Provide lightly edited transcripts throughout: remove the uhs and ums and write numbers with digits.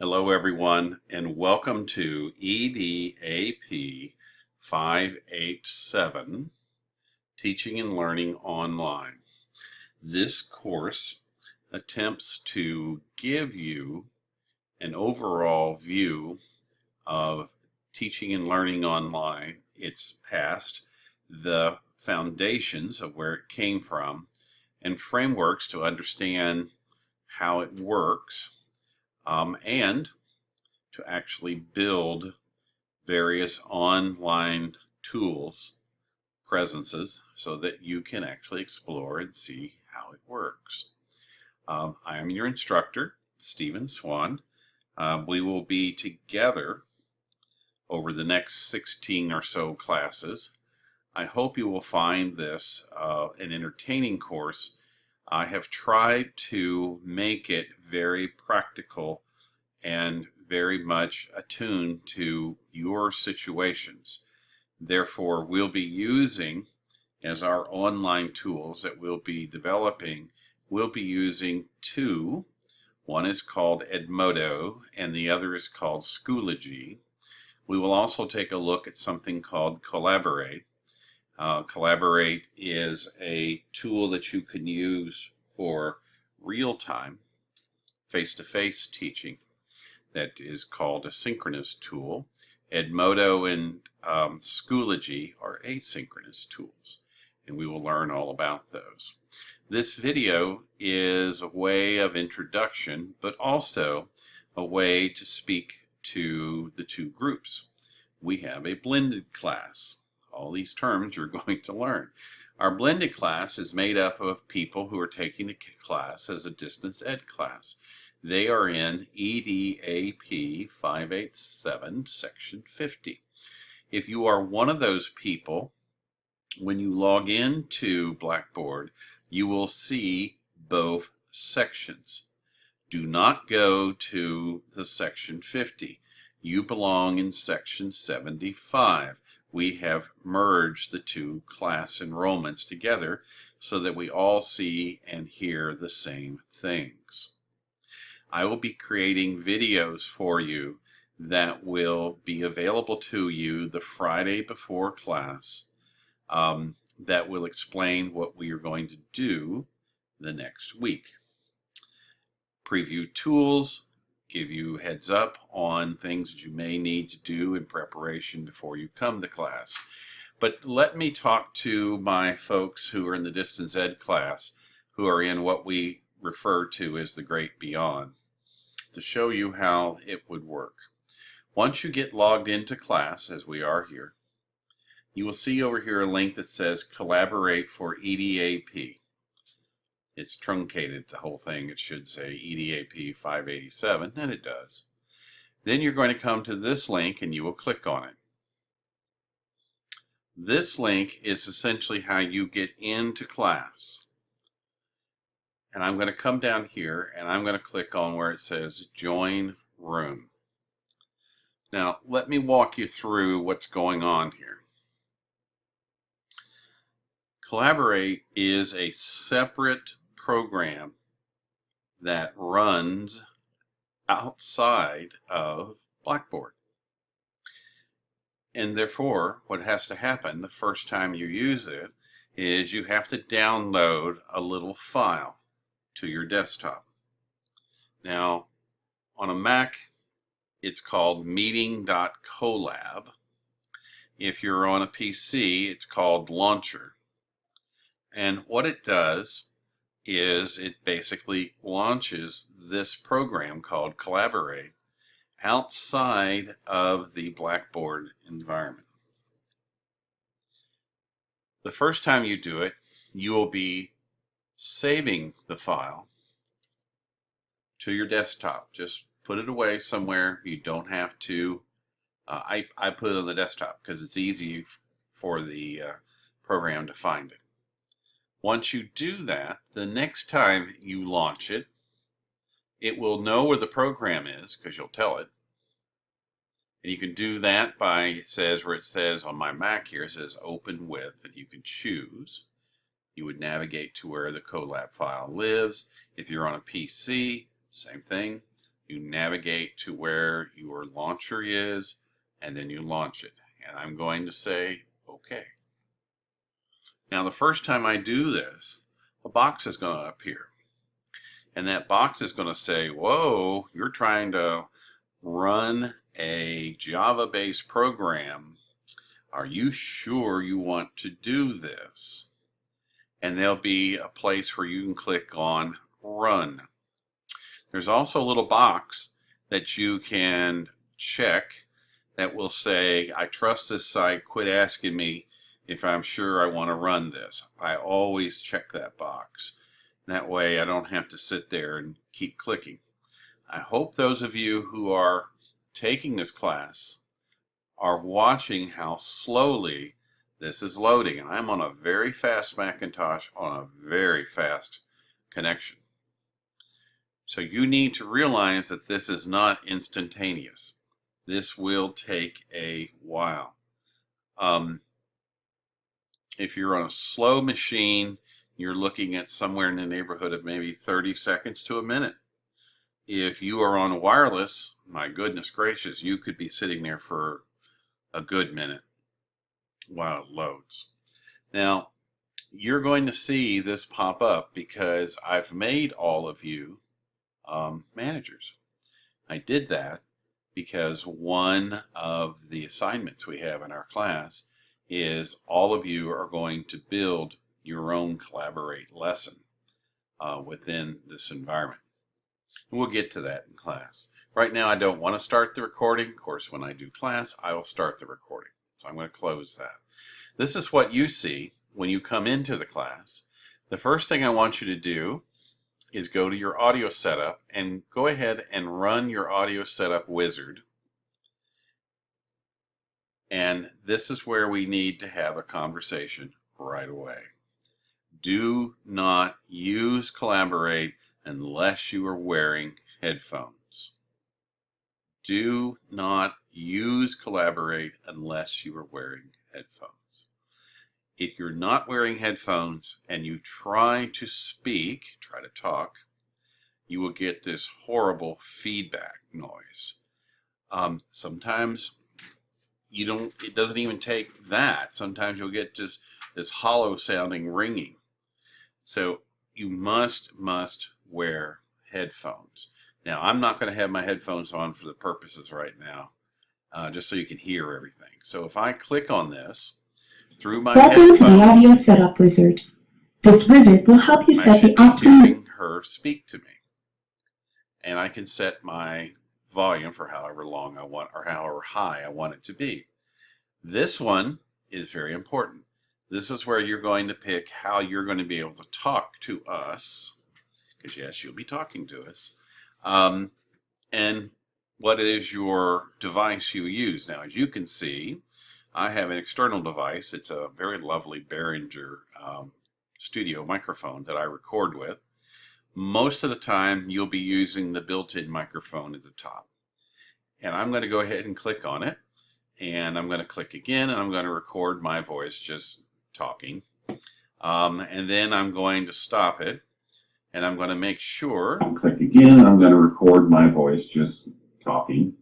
Hello, everyone, and welcome to EDAP 587, Teaching and Learning Online. This course attempts to give you an overall view of teaching and learning online, its past, the foundations of where it came from, and frameworks to understand how it works, and to actually build various online tools, presences, so that you can actually explore and see how it works. I am your instructor, Stephen Swan. We will be together over the next 16 or so classes. I hope you will find this an entertaining course. I have tried to make it very practical and very much attuned to your situations. Therefore, we'll be using, as our online tools that we'll be developing, we'll be using two. One is called Edmodo and the other is called Schoology. We will also take a look at something called Collaborate. Collaborate is a tool that you can use for real-time, face-to-face teaching. That is called a synchronous tool. Edmodo and Schoology are asynchronous tools, and we will learn all about those. This video is a way of introduction, but also a way to speak to the two groups. We have a blended class. All these terms you're going to learn. Our blended class is made up of people who are taking the class as a distance ed class. They are in EDAP 587, Section 50. If you are one of those people, when you log into Blackboard, you will see both sections. Do not go to the Section 50. You belong in Section 75. We have merged the two class enrollments together so that we all see and hear the same things. I will be creating videos for you that will be available to you the Friday before class, that will explain what we are going to do the next week. Preview tools, give you heads up on things that you may need to do in preparation before you come to class. But let me talk to my folks who are in the distance ed class, who are in what we refer to as the great beyond, to show you how it would work. Once you get logged into class, as we are here, you will see over here a link that says Collaborate for EDAP. It's truncated, the whole thing. It should say EDAP 587, and it does. Then you're going to come to this link and you will click on it. This link is essentially how you get into class. And I'm going to come down here and I'm going to click on where it says Join Room. Now, let me walk you through what's going on here. Collaborate is a separate program that runs outside of Blackboard. And therefore, what has to happen the first time you use it is you have to download a little file to your desktop. Now, on a Mac, it's called meeting.collab. If you're on a PC, it's called Launcher. And what it does is it basically launches this program called Collaborate outside of the Blackboard environment. The first time you do it, you will be saving the file to your desktop. Just put it away somewhere. You don't have to. I put it on the desktop because it's easy for the program to find it. Once you do that, the next time you launch it, it will know where the program is because you'll tell it. And you can do that by, it says where it says on my Mac here, it says open with, and you can choose. You would navigate to where the Collab file lives. If you're on a PC, same thing. You navigate to where your launcher is, and then you launch it. And I'm going to say, okay. Now, the first time I do this, a box is going to appear. And that box is going to say, whoa, you're trying to run a Java-based program. Are you sure you want to do this? And there'll be a place where you can click on Run. There's also a little box that you can check that will say, I trust this site, quit asking me if I'm sure I want to run this. I always check that box. That way I don't have to sit there and keep clicking. I hope those of you who are taking this class are watching how slowly this is loading. And I'm on a very fast Macintosh on a very fast connection. So you need to realize that this is not instantaneous. This will take a while. If you're on a slow machine, you're looking at somewhere in the neighborhood of maybe 30 seconds to a minute. If you are on wireless, my goodness gracious, you could be sitting there for a good minute while it loads. Now, you're going to see this pop up because I've made all of you managers. I did that because one of the assignments we have in our class is all of you are going to build your own Collaborate lesson within this environment. And we'll get to that in class. Right now I don't want to start the recording. Of course, when I do class, I will start the recording. So I'm going to close that. This is what you see when you come into the class. The first thing I want you to do is go to your audio setup and go ahead and run your audio setup wizard. And this is where we need to have a conversation right away. Do not use Collaborate unless you are wearing headphones. Do not use Collaborate unless you are wearing headphones. If you're not wearing headphones and you try to speak, try to talk, you will get this horrible feedback noise. Sometimes it doesn't even take that. Sometimes you'll get just this hollow sounding ringing. So you must wear headphones. Now, I'm not going to have my headphones on for the purposes right now, just so you can hear everything. So if I click on this, through my headphones, the audio setup wizard. This wizard will help you set the optimum. hearing her speak to me, and I can set my volume for however long I want or however high I want it to be. This one is very important. This is where you're going to pick how you're going to be able to talk to us, because yes, you'll be talking to us, and what is your device you use. Now, as you can see, I have an external device. It's a very lovely Behringer studio microphone that I record with. Most of the time, you'll be using the built-in microphone at the top. And I'm going to go ahead and click on it. And I'm going to click again, and I'm going to record my voice just talking. And then I'm going to stop it. And I'm going to make sure. Click again, I'm going to record my voice just talking.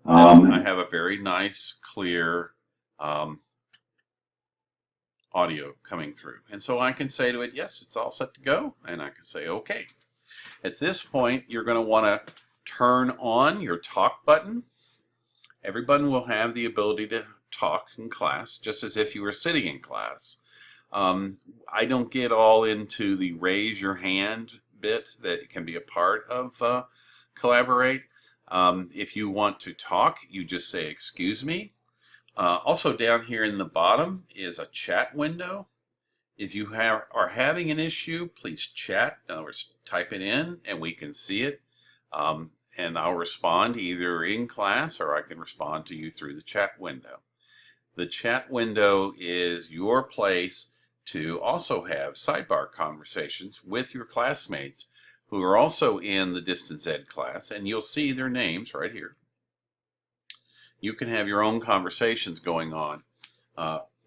I have a very nice, clear audio coming through. And so I can say to it, yes, it's all set to go. And I can say, okay. At this point, you're going to want to turn on your talk button. Everyone will have the ability to talk in class, just as if you were sitting in class. I don't get all into the raise your hand bit that can be a part of Collaborate. If you want to talk, you just say, excuse me. Also down here in the bottom is a chat window. If you are having an issue, please chat. In other words, type it in and we can see it. And I'll respond either in class or I can respond to you through the chat window. The chat window is your place to also have sidebar conversations with your classmates who are also in the Distance Ed class, and you'll see their names right here. You can have your own conversations going on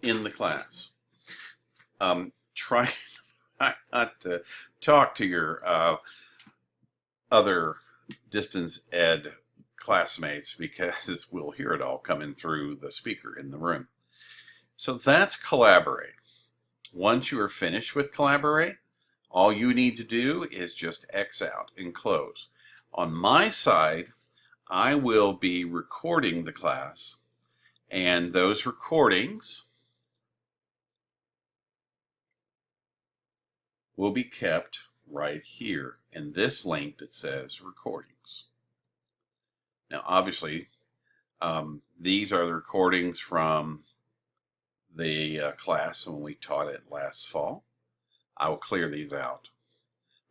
in the class. Try not to talk to your other distance ed classmates because we'll hear it all coming through the speaker in the room. So that's Collaborate. Once you are finished with Collaborate, all you need to do is just X out and close. On my side, I will be recording the class, and those recordings will be kept right here in this link that says recordings. Now, obviously, these are the recordings from the class when we taught it last fall. I will clear these out,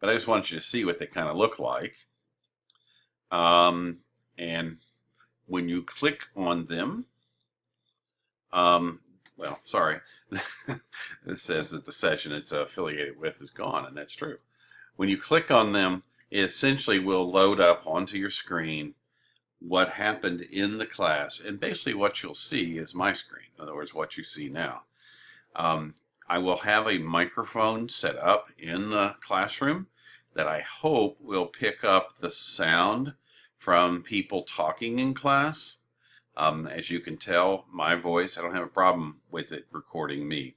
but I just want you to see what they kind of look like. And when you click on them, well, sorry, it says that the session it's affiliated with is gone, and that's true. When you click on them, it essentially will load up onto your screen what happened in the class, and basically what you'll see is my screen. In other words, what you see now. I will have a microphone set up in the classroom that I hope will pick up the sound from people talking in class. As you can tell, my voice, I don't have a problem with it recording me.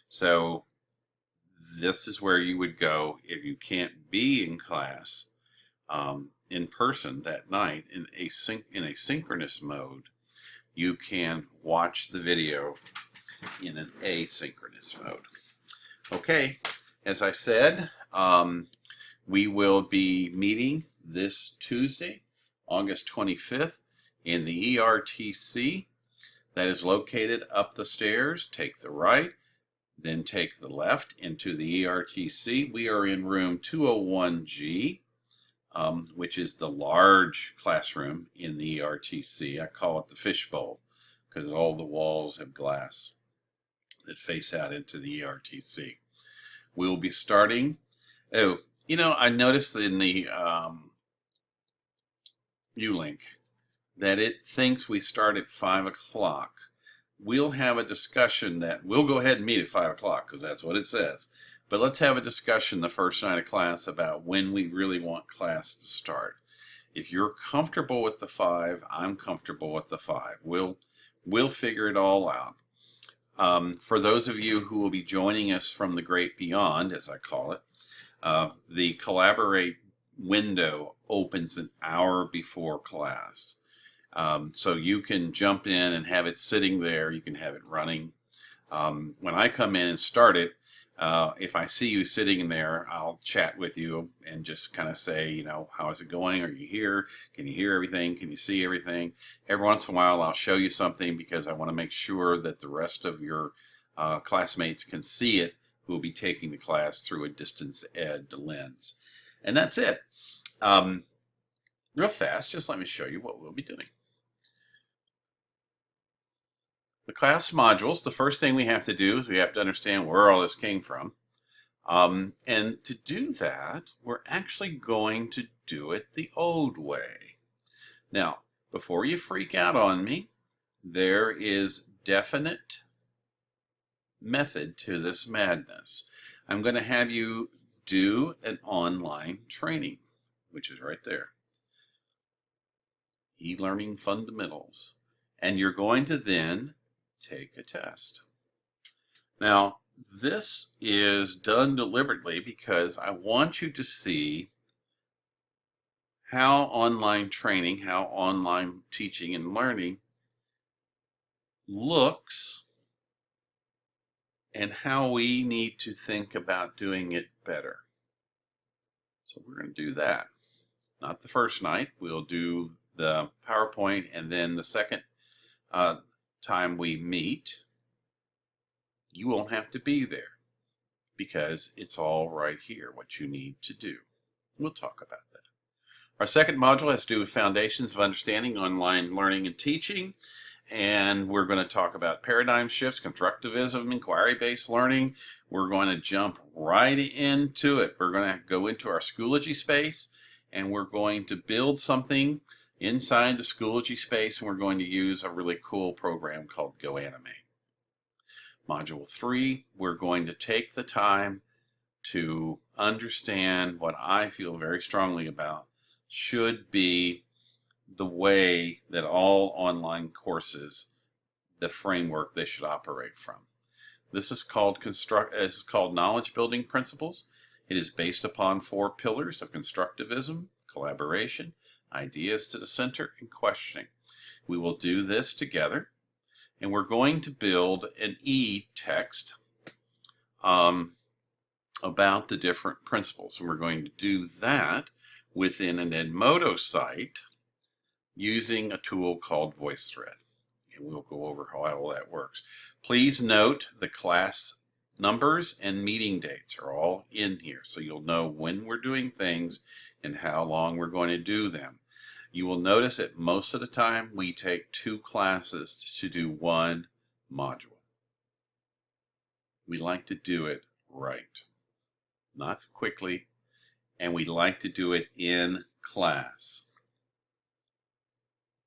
So this is where you would go if you can't be in class in person that night in a synchronous mode. You can watch the video in an asynchronous mode. Okay, as I said, we will be meeting this Tuesday, August 25th, in the ERTC that is located up the stairs. Take the right, then take the left into the ERTC. We are in room 201G, which is the large classroom in the ERTC. I call it the fishbowl because all the walls have glass that face out into the ERTC. We'll be starting. Oh, you know, I noticed in the U-Link that it thinks we start at 5 o'clock. We'll have a discussion that we'll go ahead and meet at 5 o'clock because that's what it says. But let's have a discussion the first night of class about when we really want class to start. If you're comfortable with the 5, I'm comfortable with the 5. We'll figure it all out. For those of you who will be joining us from the great beyond, as I call it, the Collaborate window opens an hour before class. So you can jump in and have it sitting there. You can have it running. When I come in and start it, if I see you sitting in there, I'll chat with you and just kind of say, you know, how is it going? Are you here? Can you hear everything? Can you see everything? Every once in a while, I'll show you something because I want to make sure that the rest of your classmates can see it who will be taking the class through a distance ed lens. And that's it. Real fast, just let me show you what we'll be doing. The class modules, the first thing we have to do is we have to understand where all this came from. And to do that, we're actually going to do it the old way. Now, before you freak out on me, there is definite method to this madness. I'm going to have you do an online training, which is right there. E-learning fundamentals. And you're going to then take a test. Now, this is done deliberately because I want you to see how online training, how online teaching and learning looks and how we need to think about doing it better. So we're going to do that. Not the first night. We'll do the PowerPoint, and then the second time we meet, you won't have to be there because it's all right here, what you need to do. We'll talk about that. Our second module has to do with foundations of understanding online learning and teaching. And we're going to talk about paradigm shifts, constructivism, inquiry-based learning. We're going to jump right into it. We're going to go into our Schoology space, and we're going to build something inside the Schoology space, and we're going to use a really cool program called GoAnimate. Module 3, we're going to take the time to understand what I feel very strongly about, should be the way that all online courses, the framework they should operate from. This is called knowledge building principles. It is based upon 4 pillars of constructivism, collaboration, ideas to the center, and questioning. We will do this together, and we're going to build an e-text about the different principles. And we're going to do that within an Edmodo site using a tool called VoiceThread. And we'll go over how all that works. Please note the class numbers and meeting dates are all in here, so you'll know when we're doing things and how long we're going to do them. You will notice that most of the time we take 2 classes to do 1 module. We like to do it right, not quickly, and we like to do it in class.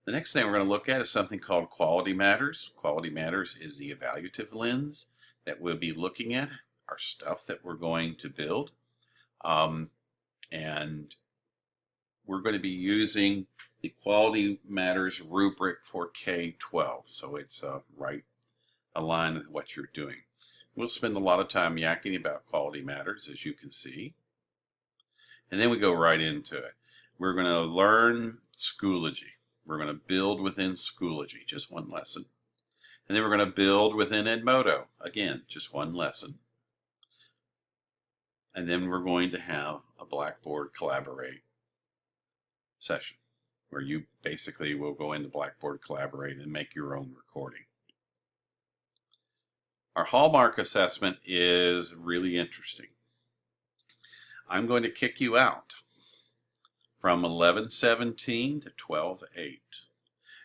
The next thing we're going to look at is something called Quality Matters. Quality Matters is the evaluative lens that we'll be looking at, our stuff that we're going to build. And we're going to be using the Quality Matters rubric for K-12. So it's right aligned with what you're doing. We'll spend a lot of time yakking about Quality Matters, as you can see. And then we go right into it. We're going to learn Schoology. We're going to build within Schoology, just 1 lesson. And then we're going to build within Edmodo, again, just 1 lesson. And then we're going to have a Blackboard Collaborate session, where you basically will go into Blackboard Collaborate and make your own recording. Our hallmark assessment is really interesting. I'm going to kick you out from 11/17 to 12/8.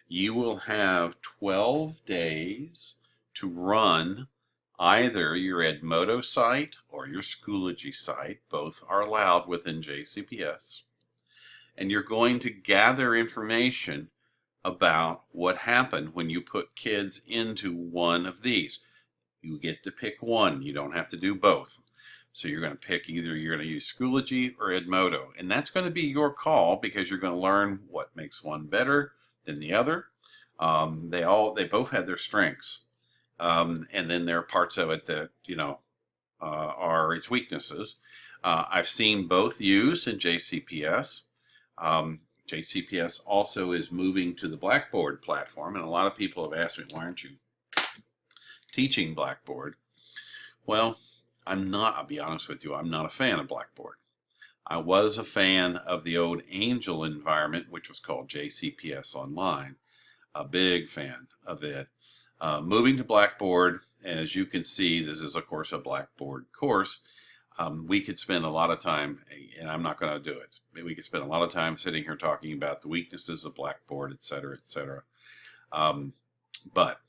You will have 12 days to run either your Edmodo site or your Schoology site. Both are allowed within JCPS. And you're going to gather information about what happened when you put kids into one of these. You get to pick one. You don't have to do both. So you're going to pick either you're going to use Schoology or Edmodo. And that's going to be your call, because you're going to learn what makes one better than the other. They both have their strengths. And then there are parts of it that, are its weaknesses. I've seen both used in JCPS. JCPS also is moving to the Blackboard platform. And a lot of people have asked me, why aren't you teaching Blackboard? Well, I'll be honest with you, I'm not a fan of Blackboard. I was a fan of the old Angel environment, which was called JCPS Online. A big fan of it. Moving to Blackboard, as you can see, this is of course a Blackboard course. We could spend a lot of time, and I'm not going to do it, but we could spend a lot of time sitting here talking about the weaknesses of Blackboard, etc., etc. But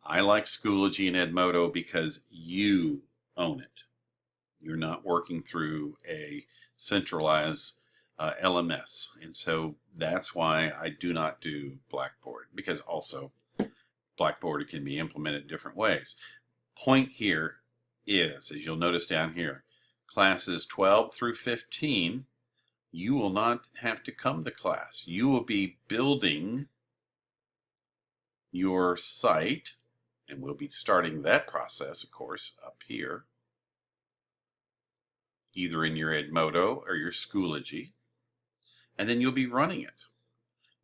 I like Schoology and Edmodo because you own it. You're not working through a centralized LMS. And so that's why I do not do Blackboard, because also Blackboard can be implemented different ways. Point here is, as you'll notice down here, classes 12 through 15, you will not have to come to class. You will be building your site, and we'll be starting that process, of course, up here, either in your Edmodo or your Schoology, and then you'll be running it.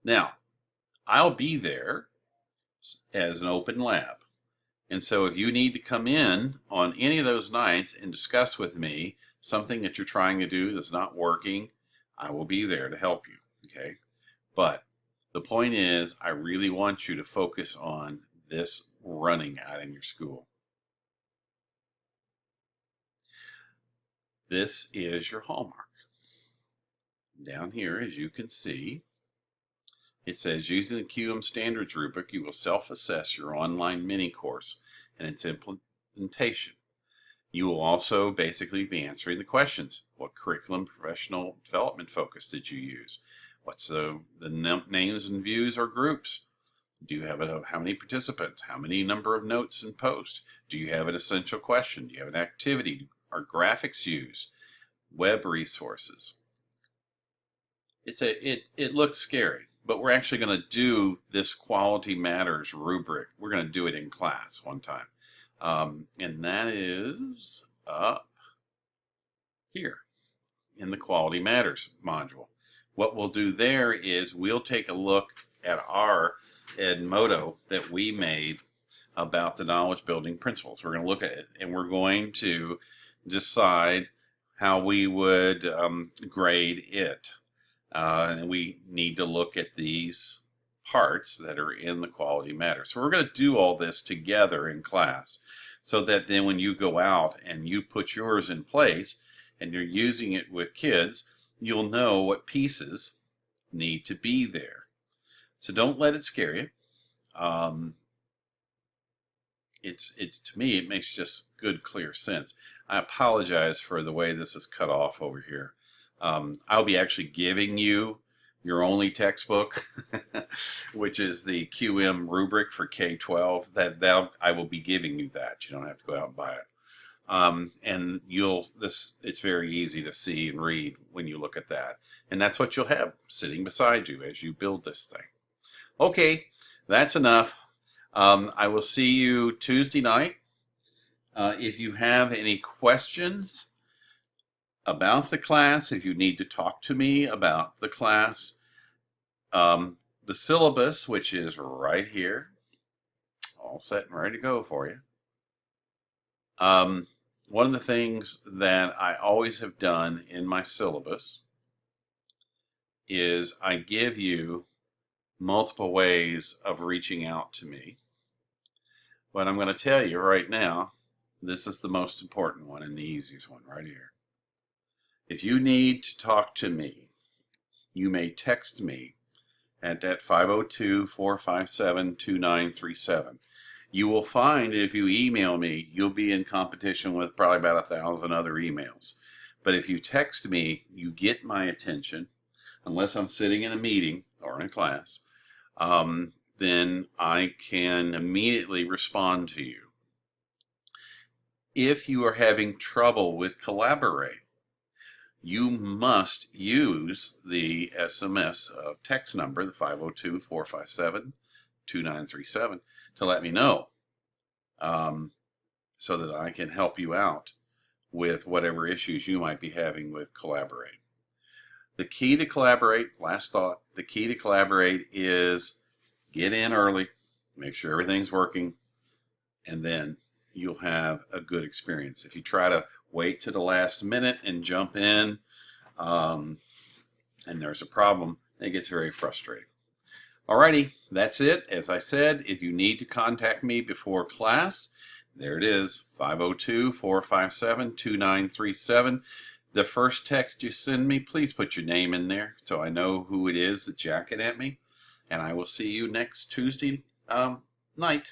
Now, I'll be there as an open lab, and so if you need to come in on any of those nights and discuss with me something that you're trying to do that's not working, I will be there to help you, okay? But the point is, I really want you to focus on this running out in your school. This is your hallmark. Down here, as you can see, it says, using the QM Standards rubric, you will self-assess your online mini course and its implementation. You will also basically be answering the questions. What curriculum professional development focus did you use? What's the names and views or groups? Do you have how many participants? How many number of notes and posts? Do you have an essential question? Do you have an activity? Are graphics used? Web resources? it looks scary, but we're actually going to do this Quality Matters rubric. We're going to do it in class one time. And that is up here in the Quality Matters module. What we'll do there is we'll take a look at our Edmodo that we made about the knowledge building principles. We're going to look at it, and we're going to decide how we would grade it. And we need to look at these parts that are in the Quality Matters. So we're going to do all this together in class, so that then when you go out and you put yours in place and you're using it with kids, you'll know what pieces need to be there. So don't let it scare you. It's to me, it makes just good, clear sense. I apologize for the way this is cut off over here. I'll be actually giving you your only textbook, which is the QM rubric for K-12. That I will be giving you that. You don't have to go out and buy it. And it's very easy to see and read when you look at that. And that's what you'll have sitting beside you as you build this thing. Okay, that's enough. I will see you Tuesday night. If you have any questions about the class, if you need to talk to me about the class, the syllabus, which is right here, all set and ready to go for you. One of the things that I always have done in my syllabus is I give you multiple ways of reaching out to me. But I'm going to tell you right now, this is the most important one and the easiest one right here. If you need to talk to me, you may text me at that 502-457-2937. You will find if you email me, you'll be in competition with probably about 1,000 other emails. But if you text me, you get my attention, unless I'm sitting in a meeting or in a class, then I can immediately respond to you. If you are having trouble with Collaborate, you must use the SMS text number, the 502-457-2937, to let me know, so that I can help you out with whatever issues you might be having with Collaborate. The key to Collaborate, last thought, the key to Collaborate is get in early, make sure everything's working, and then you'll have a good experience. If you try to wait to the last minute and jump in, and there's a problem, it gets very frustrating. Alrighty, that's it. As I said, if you need to contact me before class, there it is, 502-457-2937. The first text you send me, please put your name in there so I know who it is that's jacking at me. And I will see you next Tuesday night.